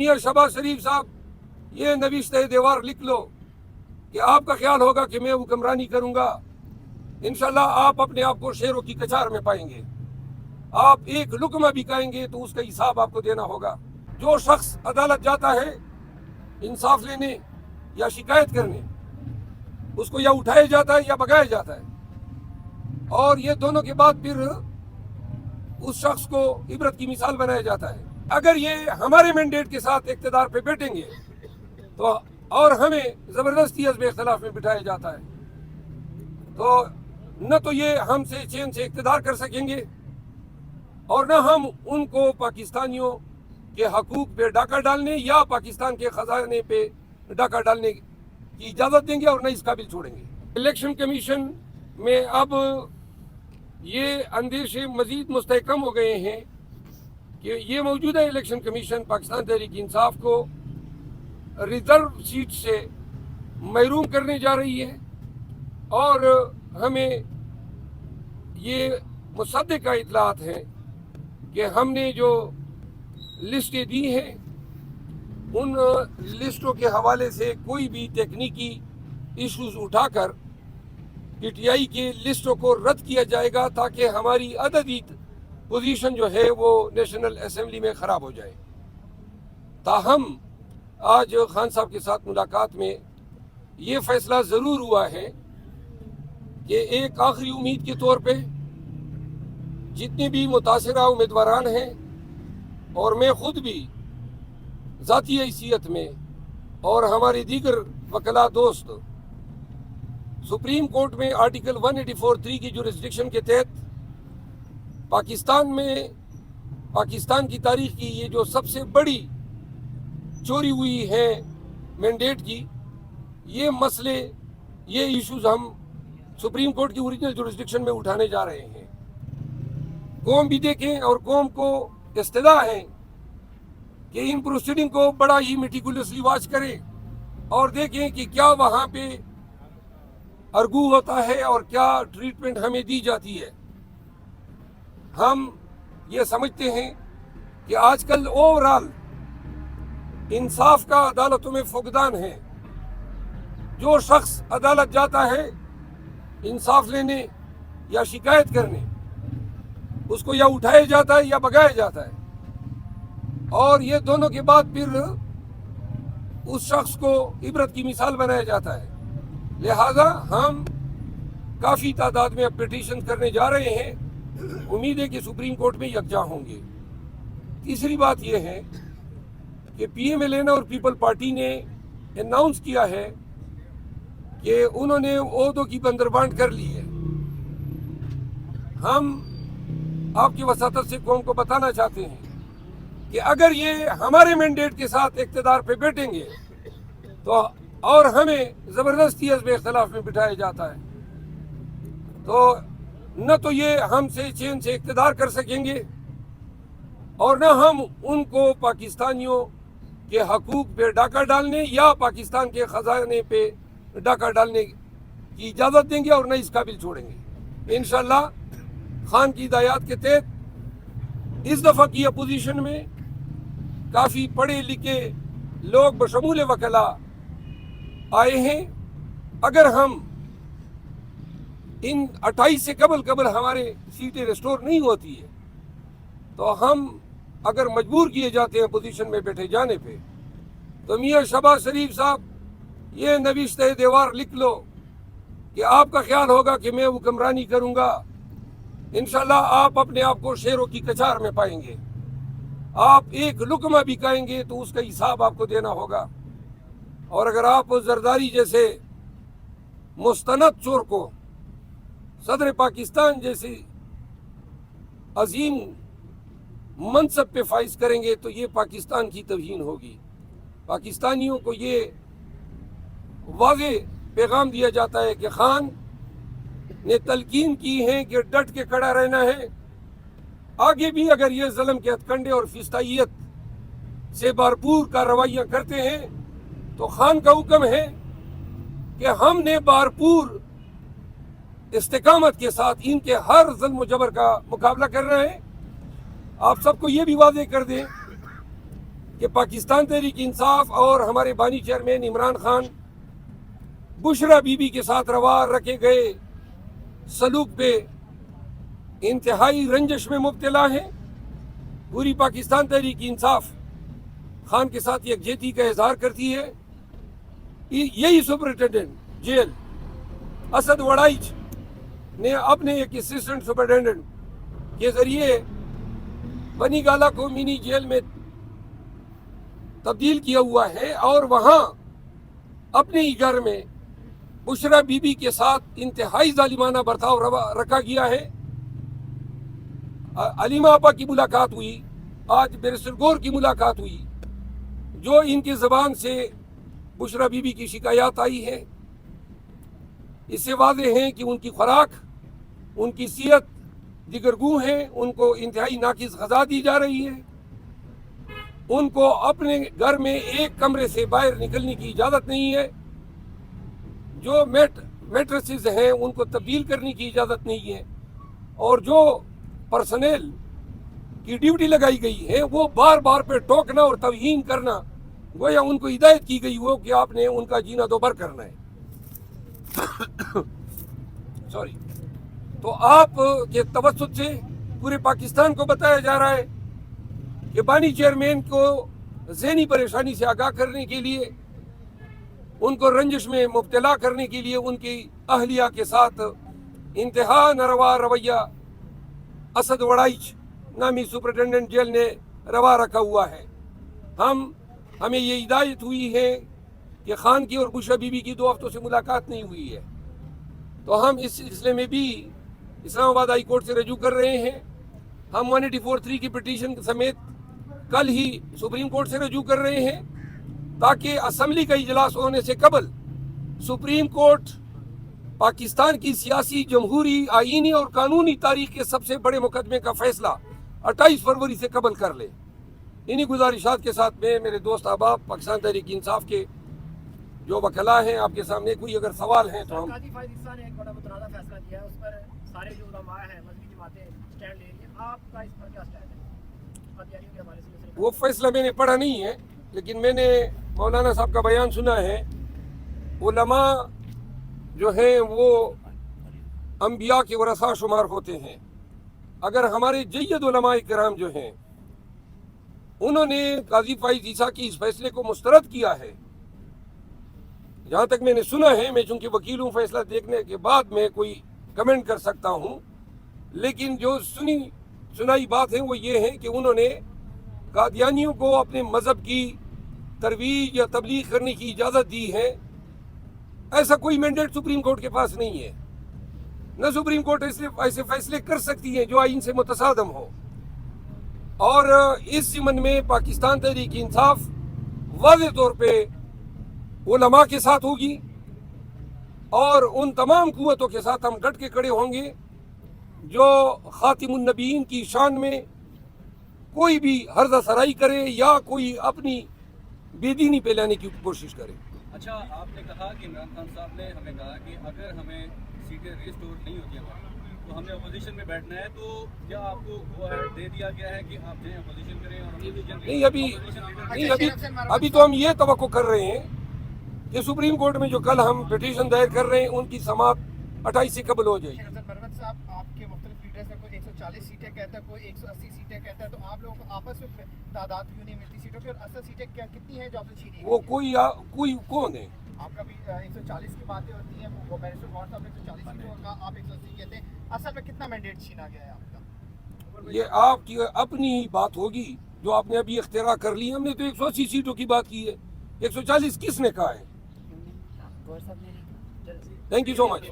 मियां शहबाज शरीफ साहब, ये नविश्ते दीवार लिख लो कि आपका ख्याल होगा कि मैं हुक्मरानी करूंगा, इंशाल्लाह आप अपने आप को शेरों की कचार में पाएंगे। आप एक लुकमा भी खाएंगे तो उसका हिसाब आपको देना होगा। जो शख्स अदालत जाता है इंसाफ लेने या शिकायत करने, उसको या उठाया जाता है या भगाया जाता है, और ये दोनों के बाद फिर उस शख्स को इबरत की मिसाल बनाया जाता है। अगर ये हमारे मैंडेट के साथ इक़्तिदार पे बैठेंगे तो और हमें ज़बरदस्ती अज़्म इख्तिलाफ में बिठाया जाता है, तो न तो ये हमसे चैन से इक़्तिदार कर सकेंगे और न हम उनको पाकिस्तानियों के हकूक़ पे डाका डालने या पाकिस्तान के ख़जाने पे डाका डालने की इजाज़त देंगे और न इस काबिल छोड़ेंगे। इलेक्शन कमीशन में अब ये अंदेशे मज़ीद मुस्तहकम हो गए हैं कि ये मौजूदा इलेक्शन कमीशन पाकिस्तान तहरीक इंसाफ को रिज़र्व सीट से महरूम करने जा रही है, और हमें ये मुसद्दिक़ा इत्तलात हैं कि हमने जो लिस्टें दी हैं उन लिस्टों के हवाले से कोई भी तकनीकी इश्यूज़ उठाकर PTI के लिस्टों को रद्द किया जाएगा ताकि हमारी अददी पोजीशन जो है वो नेशनल असेंबली में ख़राब हो जाए। ताहम आज खान साहब के साथ मुलाकात में ये फ़ैसला ज़रूर हुआ है कि एक आखिरी उम्मीद के तौर पे जितने भी मुतासिरा उम्मीदवारान हैं और मैं ख़ुद भी ज़ाती हैसियत में और हमारे दीगर वकला दोस्त सुप्रीम कोर्ट में आर्टिकल 184(3) की जुरिस्डिक्शन के तहत पाकिस्तान की तारीख की ये जो सबसे बड़ी चोरी हुई है मैंडेट की, ये मसले, ये इश्यूज हम सुप्रीम कोर्ट की ओरिजिनल जुरिस्डिक्शन में उठाने जा रहे हैं। कौम भी देखें और कौम को इस्तदा है कि इन प्रोसीडिंग को बड़ा ही मेटिकुलसली वॉच करें और देखें कि क्या वहाँ पे अर्गू होता है और क्या ट्रीटमेंट हमें दी जाती है। हम ये समझते हैं कि आजकल ओवरऑल इंसाफ का अदालतों में फुकदान है। जो शख्स अदालत जाता है इंसाफ लेने या शिकायत करने, उसको या उठाया जाता है या भगाया जाता है, और ये दोनों के बाद फिर उस शख्स को इबरत की मिसाल बनाया जाता है। लिहाजा हम काफ़ी तादाद में अब पिटीशन करने जा रहे हैं, उम्मीद है कि सुप्रीम कोर्ट में यकजा होंगे। तीसरी बात यह है कि PMLN और पीपल पार्टी ने अनाउंस किया है कि उन्होंने ओहदों की बंदरबांट कर ली है। हम आपकी वसातत से कौम को बताना चाहते हैं कि अगर ये हमारे मैंडेट के साथ इक़्तिदार पे बैठेंगे तो और हमें ज़बरदस्ती अज़्म इख्तिलाफ में बिठाया जाता है, तो न तो ये हमसे चैन से इक़्तिदार कर सकेंगे और न हम उनको पाकिस्तानियों के हकूक़ पे डाका डालने या पाकिस्तान के ख़जाने पे डाका डालने की इजाज़त देंगे और न इस काबिल छोड़ेंगे। इंशाअल्लाह खान की हिदायत के तहत इस दफ़ा की अपोजिशन में काफ़ी पढ़े लिखे लोग बशमूल वकला आए हैं। अगर हम इन 28 से कबल हमारे सीटें रिस्टोर नहीं होती है तो हम अगर मजबूर किए जाते हैं पोजीशन में बैठे जाने पे, तो मियां शहबाज शरीफ साहब, ये नविश्ते दीवार लिख लो कि आपका ख्याल होगा कि मैं हुक्मरानी करूंगा, इंशाल्लाह आप अपने आप को शेरों की कचार में पाएंगे। आप एक लुकमा भी खाएंगे तो उसका हिसाब आपको देना होगा, और अगर आप जरदारी जैसे मुस्तनद चोर को सदर पाकिस्तान जैसी अजीम मनसब पे फाइज करेंगे तो ये पाकिस्तान की तौहीन होगी। पाकिस्तानियों को ये वाज़े पैगाम दिया जाता है कि खान ने तलकीन की है कि डट के खड़ा रहना है। आगे भी अगर ये ज़ल्म के हथकंडे और फिस्तायत से भरपूर कार्रवाइयाँ करते हैं तो खान का हुक्म है कि हमने भरपूर इस्तिकामत के साथ इनके हर ज़ुल्म जबर का मुकाबला करना है। आप सबको ये भी वादे कर दें کہ پاکستان تحریک انصاف اور ہمارے بانی chairman Imran Khan Bushra be be کے ساتھ روا رکھے گئے سلوک پہ انتہائی رنجش میں مبتلا ہیں. پوری پاکستان تحریک انصاف خان کے ساتھ یکجہتی کا اظہار کرتی ہے. یہی سپرنٹینڈنٹ جیل اسد وڑائچ نے اپنے ایک اسسٹنٹ سپرنٹینڈنٹ کے ذریعے بنی گالہ کو منی جیل میں تبدیل کیا ہوا ہے اور وہاں اپنے ہی گھر میں بشرا بی بی کے ساتھ انتہائی ظالمانہ برتاؤ رکھا گیا ہے. علیمہ آپا کی ملاقات ہوئی, آج بیرسٹر گور کی ملاقات ہوئی, جو ان کی زبان سے بشرا بی بی کی شکایات آئی ہے اس سے واضح ہے کہ ان کی خوراک, ان کی صحت دیگرگوں ہے, ان کو انتہائی ناقص غذا دی جا رہی ہے, ان کو اپنے گھر میں ایک کمرے سے باہر نکلنے کی اجازت نہیں ہے, جو میٹرسز ہیں ان کو تبدیل کرنے کی اجازت نہیں ہے, اور جو پرسنل کی ڈیوٹی لگائی گئی ہے وہ بار بار پہ ٹوکنا اور توہین کرنا, گویا ان کو ہدایت کی گئی ہو کہ آپ نے ان کا جینا دوبر کرنا ہے. سوری. تو آپ کے توسط سے پورے پاکستان کو بتایا جا رہا ہے کہ بانی چیئرمین کو ذہنی پریشانی سے آگاہ کرنے کے لیے, ان کو رنجش میں مبتلا کرنے کے لیے ان کی اہلیہ کے ساتھ انتہا ناروا رویہ اسد وڑائچ نامی سپرنٹینڈنٹ جیل نے روا رکھا ہوا ہے. ہمیں یہ ہدایت ہوئی ہے کہ خان کی اور بشرا بی بی کی 2 ہفتوں سے ملاقات نہیں ہوئی ہے, تو ہم اس سلسلے میں بھی اسلام آباد ہائی کورٹ سے رجوع کر رہے ہیں. ہم 184(3) کی پٹیشن سمیت کل ہی سپریم کورٹ سے رجوع کر رہے ہیں تاکہ اسمبلی کا اجلاس ہونے سے قبل سپریم کورٹ پاکستان کی سیاسی, جمہوری, آئینی اور قانونی تاریخ کے سب سے بڑے مقدمے کا فیصلہ 28 فروری سے قبل کر لے. انہی گزارشات کے ساتھ میں میرے دوست احباب پاکستان تحریک انصاف کے جو وکلاء ہیں, آپ کے سامنے کوئی اگر سوال ہیں تو ہم. قاضی فائز عیسیٰ نے ایک بڑا متنازع فیصلہ کیا ہے, اس پر سارے جو علماء ہیں, مذہبی جماعتیں اسٹینڈ لے رہی ہیں, آپ کا اس پر کیا اسٹینڈ ہے؟ قادیانیوں کے حوالے سے وہ فیصلہ میں نے پڑھا نہیں ہے, لیکن میں نے مولانا صاحب کا بیان سنا ہے. علماء جو ہیں وہ انبیاء کے ورثاء شمار ہوتے ہیں. اگر ہمارے جید علماء کرام جو ہیں انہوں نے قاضی فائز عیسیٰ کی اس فیصلے کو مسترد کیا ہے, جہاں تک میں نے سنا ہے, میں چونکہ وکیل ہوں فیصلہ دیکھنے کے بعد میں کوئی کمنٹ کر سکتا ہوں, لیکن جو سنائی بات ہے وہ یہ ہے کہ انہوں نے قادیانیوں کو اپنے مذہب کی ترویج یا تبلیغ کرنے کی اجازت دی ہے. ایسا کوئی مینڈیٹ سپریم کورٹ کے پاس نہیں ہے, نہ سپریم کورٹ ایسے فیصلے کر سکتی ہے جو آئین سے متصادم ہو. اور اس ضمن میں پاکستان تحریک انصاف واضح طور پہ علماء کے ساتھ ہوگی اور ان تمام قوتوں کے ساتھ ہم ڈٹ کے کھڑے ہوں گے جو خاتم النبیین کی شان میں کوئی بھی ہرزہ سرائی کرے یا کوئی اپنی بے دینی پہ لانے کی کوشش کرے. اچھا, آپ نے کہا کہ عمران خان صاحب نے ہمیں کہا کہ اگر ہمیں سیٹیں ریسٹور نہیں ہوتی ہیں تو ہم نے اپوزیشن میں بیٹھنا ہے, تو کیا آپ کو وہ دے دیا گیا ہے کہ آپ جائیں اپوزیشن کریں؟ اور ابھی تو ہم یہ توقع کر رہے ہیں کہ سپریم کورٹ میں جو کل ہم پٹیشن دائر کر رہے ہیں ان کی سماعت 28 سے قبل ہو جائے گی. مروت صاحب, آپ کے مختلف لیڈرز ہیں, کوئی 140 سیٹیں کہتا ہے, کوئی 180 سیٹیں کہتا ہے, تو آپ لوگوں کو آپس میں تعداد کیوں نہیں ملتی سیٹوں کی, اور اصل سیٹیں کتنی ہیں جو آپ سے چھینی؟ وہ کوئی کون ہے؟ آپ کا بھی 140 کی باتیں ہوتی ہیں, وہ بیرسٹر غور صاحب نے 140 سیٹوں کا, آپ 180 کہتے ہیں, اصل میں کتنا مینڈیٹ چھینا گیا ہے آپ کا؟ یہ آپ کی اپنی ہی بات ہوگی جو آپ نے ابھی اختراع کر لی. ہم نے تو 180 سیٹوں کی بات کی ہے, 140 کس نے کہا ہے؟ Thank you so much.